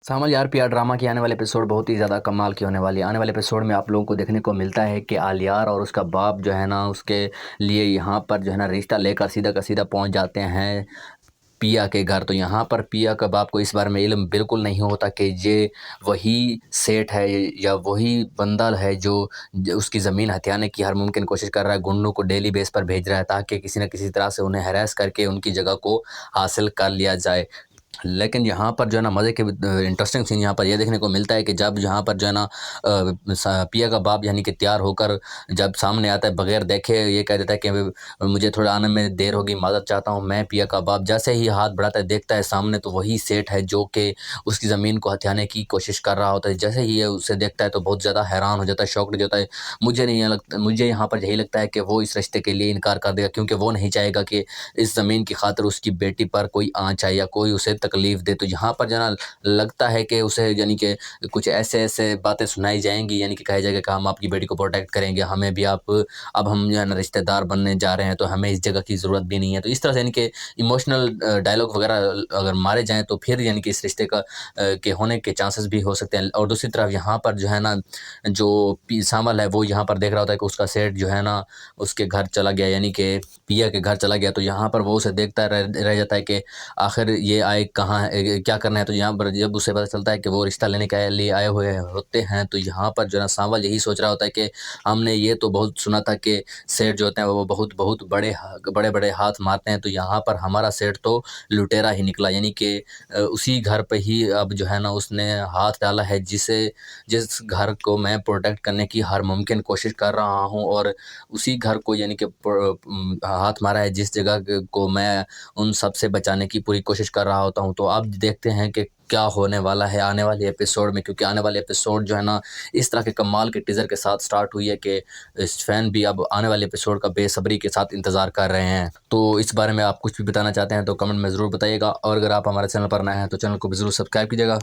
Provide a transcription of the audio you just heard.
سامل یار P R drama کی آنے والے ایپیسوڈ بہت ہی زیادہ کمال کی ہونے والی ہے۔ آنے والے ایپیسوڈ میں آپ لوگوں کو دیکھنے کو ملتا ہے کہ آلیار اور اس کا باپ جو ہے نا اس کے لیے یہاں پر جو ہے نا رشتہ لے کر سیدھا کا سیدھا پہنچ جاتے ہیں پیا کے گھر۔ تو یہاں پر پیا کا باپ کو اس بارے میں علم بالکل نہیں ہوتا کہ یہ وہی سیٹھ ہے یا وہی بندہ ہے جو اس کی زمین ہتھیانے کی ہر ممکن کوشش کر رہا ہے، گنڈوں کو ڈیلی بیس پر بھیج رہا ہے تاکہ کسی نہ کسی طرح سے انہیں ہراس کر کے ان کی جگہ کو حاصل کر لیا جائے۔ لیکن یہاں پر جو ہے نا مزے کے انٹرسٹنگ سین یہاں پر یہ دیکھنے کو ملتا ہے کہ جب یہاں پر جو ہے نا پیا کا باپ یعنی کہ تیار ہو کر جب سامنے آتا ہے بغیر دیکھے یہ کہہ دیتا ہے کہ مجھے تھوڑا آنے میں دیر ہوگی، معذرت چاہتا ہوں میں پیا کا باپ۔ جیسے ہی ہاتھ بڑھاتا ہے دیکھتا ہے سامنے تو وہی سیٹھ ہے جو کہ اس کی زمین کو ہتھیانے کی کوشش کر رہا ہوتا ہے۔ جیسے ہی یہ اسے دیکھتا ہے تو بہت زیادہ حیران ہو جاتا ہے، شاکڈ ہو جاتا ہے۔ مجھے یہاں پر یہی لگتا ہے کہ وہ اس رشتے کے لیے انکار کر دے گا کیونکہ وہ نہیں چاہے گا کہ اس زمین کی خاطر اس کی بیٹی پر کوئی آنچ آئے یا کوئی اسے تکلیف دے۔ تو یہاں پر جو ہے نا لگتا ہے کہ اسے یعنی کہ کچھ ایسے باتیں سنائی جائیں گی، یعنی کہ کہا جائے گا کہ ہم آپ کی بیٹی کو پروٹیکٹ کریں گے، ہمیں بھی آپ اب ہم جو ہے نا رشتہ دار بننے جا رہے ہیں تو ہمیں اس جگہ کی ضرورت بھی نہیں ہے۔ تو اس طرح سے یعنی کہ ایموشنل ڈائلاگ وغیرہ اگر مارے جائیں تو پھر یعنی کہ اس رشتے کا کے ہونے کے چانسز بھی ہو سکتے ہیں۔ اور دوسری طرف یہاں پر جو ہے نا جو سامل ہے وہ یہاں پر دیکھ رہا ہوتا ہے کہ اس کا سیٹ جو ہے نا اس کے گھر چلا گیا، یعنی کہ پیا کے گھر چلا گیا۔ تو یہاں پر وہ اسے دیکھتا رہ جاتا ہے کہ آخر یہ آئے کہاں ہے، کیا کرنا ہے۔ تو یہاں پر جب اسے پتہ چلتا ہے کہ وہ رشتہ لینے کے لیے آئے ہوئے ہوتے ہیں تو یہاں پر جو ہے نا سانول یہی سوچ رہا ہوتا ہے کہ ہم نے یہ تو بہت سنا تھا کہ سیٹ جو ہوتے ہیں وہ بہت بڑے ہاتھ مارتے ہیں، تو یہاں پر ہمارا سیٹ تو لٹیرا ہی نکلا، یعنی کہ اسی گھر پہ ہی اب جو ہے نا اس نے ہاتھ ڈالا ہے جس گھر کو میں پروٹیکٹ کرنے کی ہر ممکن کوشش کر رہا ہوں، اور اسی گھر کو یعنی کہ ہاتھ مارا ہے جس جگہ کو میں ان سب سے بچانے کی پوری کوشش کر رہا ہوتا ہوں۔ تو اب دیکھتے ہیں کہ کیا ہونے والا ہے آنے والے ایپیسوڈ میں، کیونکہ آنے والے ایپیسوڈ جو ہے نا اس طرح کے کمال کے ٹیزر کے ساتھ سٹارٹ ہوئی ہے کہ فین بھی اب آنے والے ایپیسوڈ کا بے صبری کے ساتھ انتظار کر رہے ہیں۔ تو اس بارے میں آپ کچھ بھی بتانا چاہتے ہیں تو کمنٹ میں ضرور بتائیے گا، اور اگر آپ ہمارے چینل پر نئے ہیں تو چینل کو بھی ضرور سبسکرائب کیجیے گا۔